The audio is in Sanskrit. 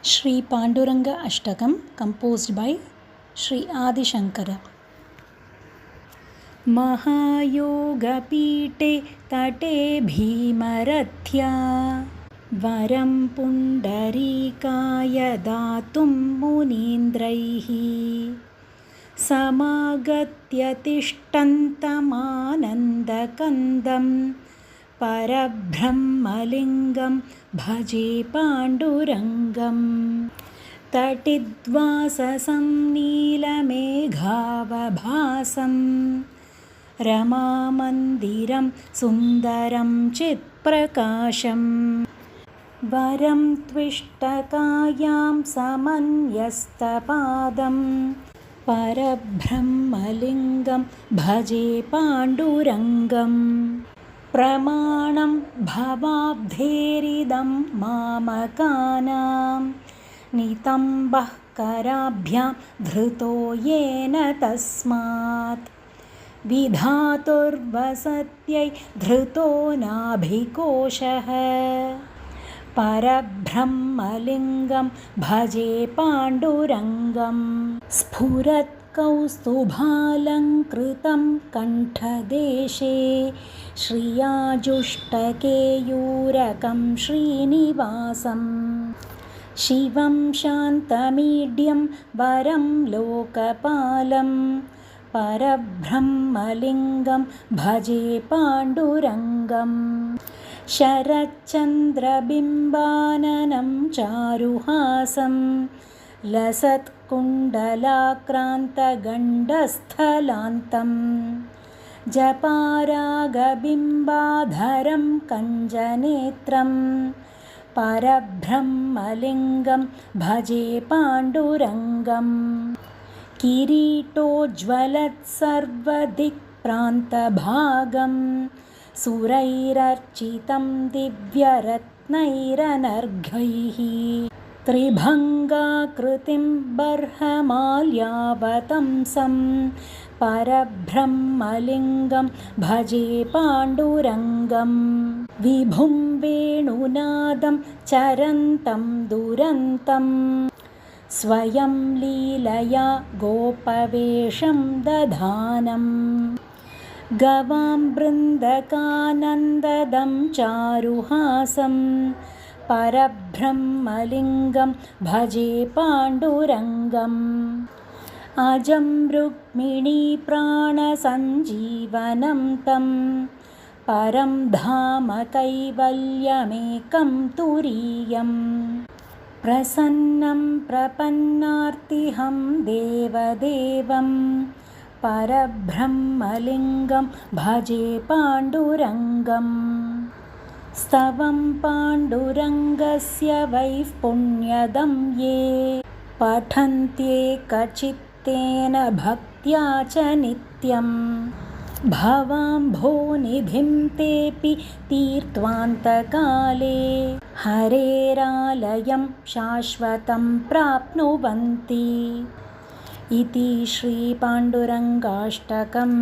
Sri Panduranga Ashtakam composed by Sri Adi Shankara. महायोगपीठे तटे भीमरथ्या वरं पुण्डरीकाय दातुं मुनीन्द्रैः समागत्य तिष्ठन्तमानन्दकन्दं परब्रह्मलिङ्गं भजे पाण्डुरङ्गम् तटिद्वाससं नीलमेघावभासं रमामन्दिरं सुन्दरं चित्प्रकाशं वरं त्विष्टकायां समन्यस्तपादं परब्रह्मलिङ्गं भजे पाण्डुरङ्गम् प्रमाणं भवाब्धेरिदं मामकानां नितम्बः कराभ्यां धृतो येन तस्मात् विधातुर्वसत्यै धृतो नाभिकोशः परब्रह्मलिङ्गं भजे पाण्डुरङ्गं स्फुरत्कौस्तुभालङ्कृतं कण्ठदेशे श्रियाजुष्टकेयूरकं श्रीनिवासम् शिवं शान्तमीड्यं वरं लोकपालं परब्रह्मलिङ्गं भजे पाण्डुरङ्गम् शरच्चन्द्रबिम्बाननं चारुहासं लसत्कुण्डलाक्रान्तगण्डस्थलान्तं जपारागबिम्बाधरं कञ्जनेत्रं परब्रह्मलिङ्गं भजे पाण्डुरङ्गम् किरीटोज्ज्वलत्सर्वदिक्प्रान्तभागं सुरैरर्चितं दिव्यरत्नैरनर्घैः त्रिभङ्गाकृतिं बर्हमाल्यावतंसं परब्रह्मलिङ्गं भजे पाण्डुरङ्गम् विभुं वेणुनादं चरन्तं दुरन्तं स्वयं लीलया गोपवेषं दधानं गवां बृन्दकानन्ददं चारुहासं परब्रह्मलिङ्गं भजे पाण्डुरङ्गम् अजं रुक्मिणीप्राणसञ्जीवनं तं परं धाम कैवल्यमेकं तुरीयम् प्रसन्नं प्रपन्नार्तिहं देवदेवं परब्रह्मलिङ्गं भजे पाण्डुरङ्गम् स्तवं पाण्डुरङ्गस्य वैः पुण्यदं ये पठन्त्येकचित्तेन भक्त्या च नित्यं भवाम्भोनिधिं तेऽपि तीर्त्वान्तकाले हरेरालयं शाश्वतं प्राप्नुवन्ति इति श्रीपाण्डुरङ्गाष्टकम्।